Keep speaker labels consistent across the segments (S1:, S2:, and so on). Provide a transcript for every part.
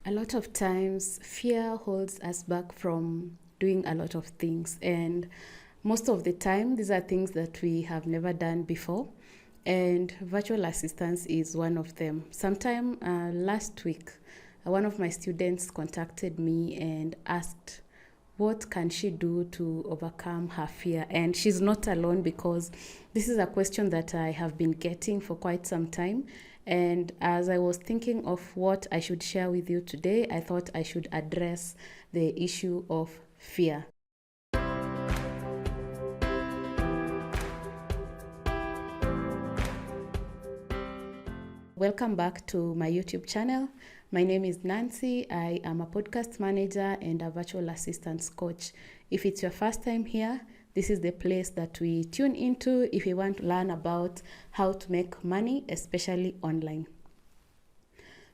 S1: A lot of times, fear holds us back from doing a lot of things. And most of the time, these are things that we have never done before. And virtual assistance is one of them. Sometime last week, one of my students contacted me and asked, what can she do to overcome her fear? And she's not alone, because this is a question that I have been getting for quite some time. And as I was thinking of what I should share with you today, I thought I should address the issue of fear. Welcome back to my YouTube channel. My name is Nancy. I am a podcast manager and a virtual assistance coach. If it's your first time here, this is the place that we tune into if you want to learn about how to make money, especially online.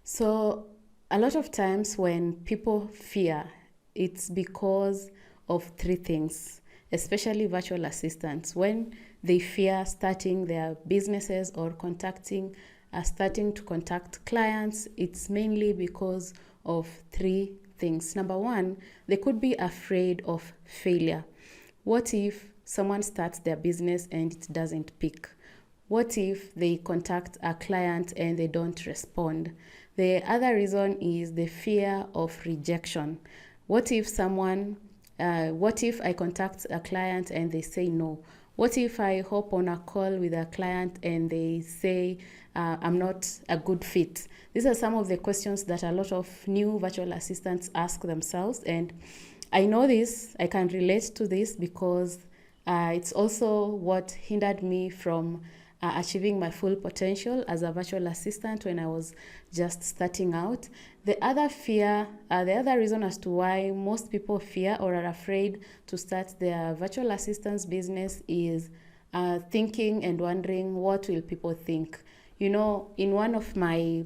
S1: So a lot of times when people fear, it's because of three things, especially virtual assistants. When they fear starting their businesses or starting to contact clients, it's mainly because of three things. Number one, they could be afraid of failure. What if someone starts their business and it doesn't pick? What if they contact a client and they don't respond? The other reason is the fear of rejection. What if I contact a client and they say no? What if I hop on a call with a client and they say, I'm not a good fit? These are some of the questions that a lot of new virtual assistants ask themselves. And I know this, I can relate to this, because it's also what hindered me from achieving my full potential as a virtual assistant when I was just starting out. The other reason as to why most people fear or are afraid to start their virtual assistance business is thinking and wondering, what will people think? You know, in one of my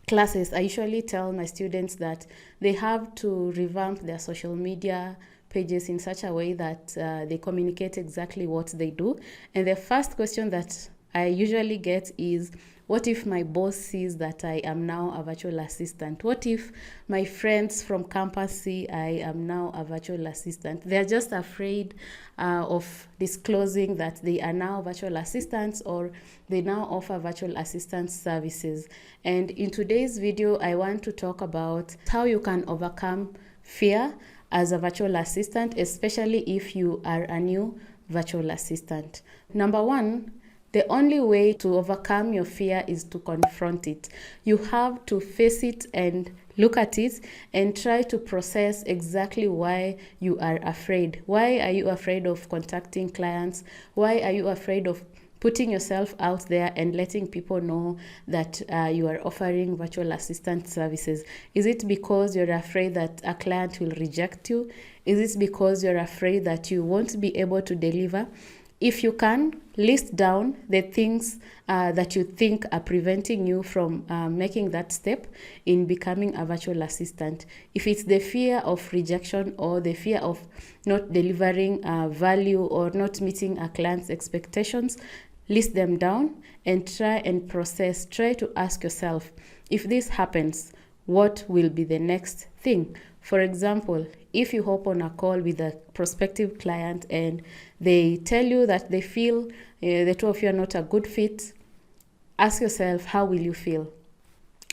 S1: classes, I usually tell my students that they have to revamp their social media pages in such a way that they communicate exactly what they do. And the first question that I usually get is, what if my boss sees that I am now a virtual assistant? What if my friends from campus see I am now a virtual assistant? They're just afraid of disclosing that they are now virtual assistants, or they now offer virtual assistant services. And in today's video, I want to talk about how you can overcome fear as a virtual assistant, especially if you are a new virtual assistant. Number one, the only way to overcome your fear is to confront it. You have to face it and look at it and try to process exactly why you are afraid. Why are you afraid of contacting clients? Why are you afraid of putting yourself out there and letting people know that you are offering virtual assistant services? Is it because you're afraid that a client will reject you? Is it because you're afraid that you won't be able to deliver? If you can, list down the things that you think are preventing you from making that step in becoming a virtual assistant. If it's the fear of rejection or the fear of not delivering value or not meeting a client's expectations, list them down and try to ask yourself, if this happens, what will be the next thing? For example, if you hop on a call with a prospective client and they tell you that they feel the two of you are not a good fit, ask yourself, how will you feel?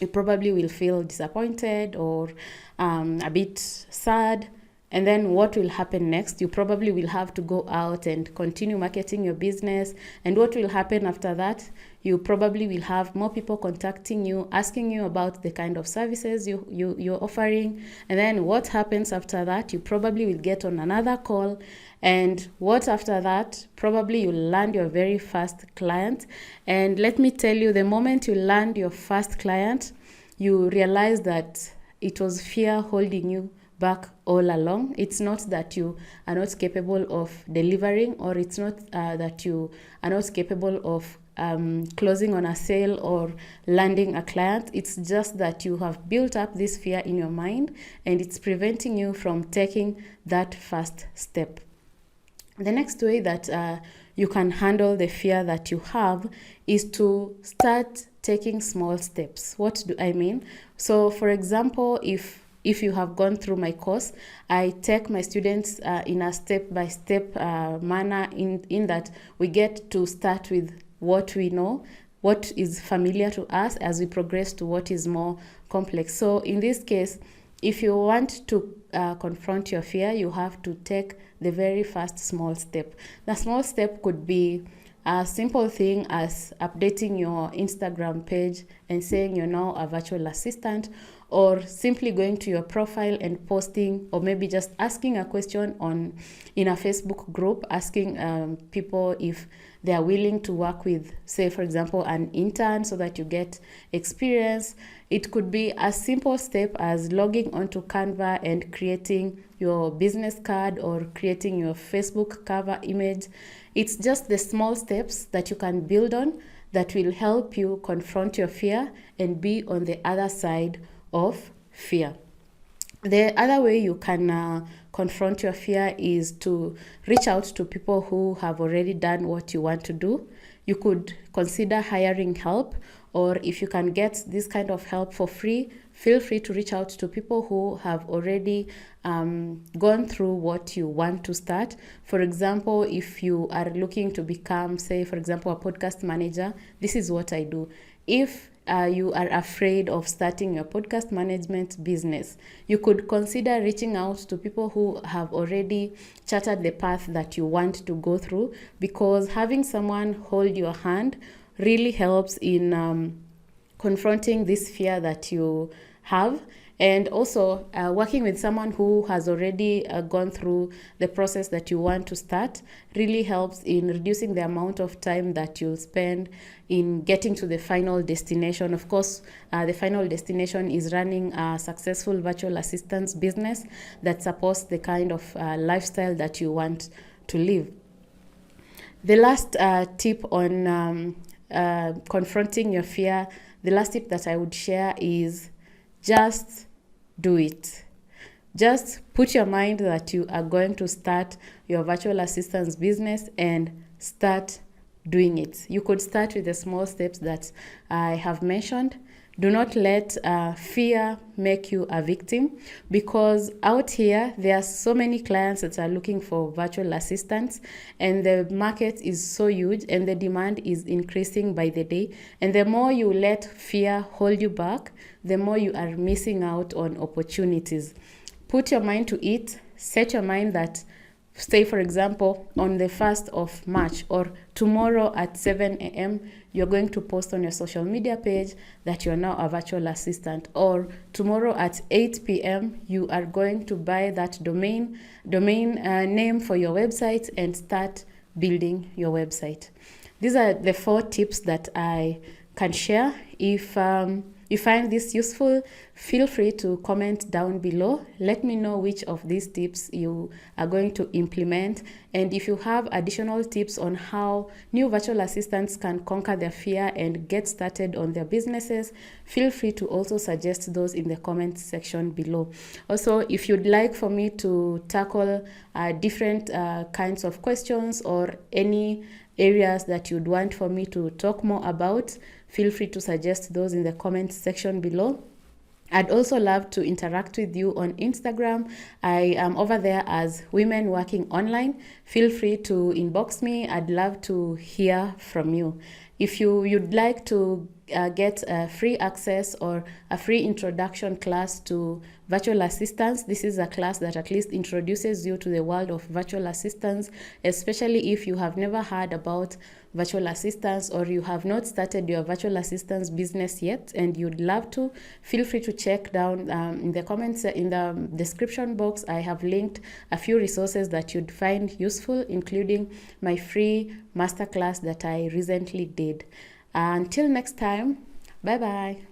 S1: You probably will feel disappointed or a bit sad. And then what will happen next? You probably will have to go out and continue marketing your business. And what will happen after that? You probably will have more people contacting you, asking you about the kind of services you're offering. And then what happens after that? You probably will get on another call. And what after that? Probably you'll land your very first client. And let me tell you, the moment you land your first client, you realize that it was fear holding you back all along. It's not that you are not capable of delivering, or it's not that you are not capable of closing on a sale or landing a client. It's just that you have built up this fear in your mind, and it's preventing you from taking that first step. The next way that you can handle the fear that you have is to start taking small steps. What do I mean? So for example, if you have gone through my course, I take my students in a step-by-step manner in that we get to start with what we know, what is familiar to us, as we progress to what is more complex. So in this case, if you want to confront your fear, you have to take the very first small step. The small step could be a simple thing as updating your Instagram page and saying you're now a virtual assistant, or simply going to your profile and posting, or maybe just asking a question in a Facebook group, asking people if they are willing to work with, say, for example, an intern so that you get experience. It could be a simple step as logging onto Canva and creating your business card or creating your Facebook cover image. It's just the small steps that you can build on that will help you confront your fear and be on the other side of fear. The other way you can confront your fear is to reach out to people who have already done what you want to do. You could consider hiring help, or if you can get this kind of help for free, feel free to reach out to people who have already gone through what you want to start. For example, if you are looking to become, say, for example, a podcast manager, this is what I do. If you are afraid of starting your podcast management business, you could consider reaching out to people who have already charted the path that you want to go through, because having someone hold your hand really helps in confronting this fear that you have. And also working with someone who has already gone through the process that you want to start really helps in reducing the amount of time that you'll spend in getting to the final destination. Of course, the final destination is running a successful virtual assistance business that supports the kind of lifestyle that you want to live. The last tip on confronting your fear, the last tip that I would share is just do it. Just put your mind that you are going to start your virtual assistance business and start doing it. You could start with the small steps that I have mentioned. Do not let fear make you a victim, because out here there are so many clients that are looking for virtual assistants, and the market is so huge and the demand is increasing by the day. And the more you let fear hold you back, the more you are missing out on opportunities. Put your mind to it. Set your mind that, say, for example, on the 1st of March or tomorrow at 7 a.m., you're going to post on your social media page that you're now a virtual assistant. Or tomorrow at 8 p.m., you are going to buy that domain name for your website and start building your website. These are the 4 tips that I can share. If you find this useful, feel free to comment down below. Let me know which of these tips you are going to implement. And if you have additional tips on how new virtual assistants can conquer their fear and get started on their businesses, feel free to also suggest those in the comment section below. Also, if you'd like for me to tackle different kinds of questions or any areas that you'd want for me to talk more about, feel free to suggest those in the comment section below. I'd also love to interact with you on Instagram. I am over there as Women Working Online. Feel free to inbox me. I'd love to hear from you. If you'd like to get free access or a free introduction class to virtual assistants, this is a class that at least introduces you to the world of virtual assistants, especially if you have never heard about virtual assistants or you have not started your virtual assistance business yet and you'd love to. Feel free to check down in the comments, in the description box. I have linked a few resources that you'd find useful, including my free masterclass that I recently did. Until next time, bye bye.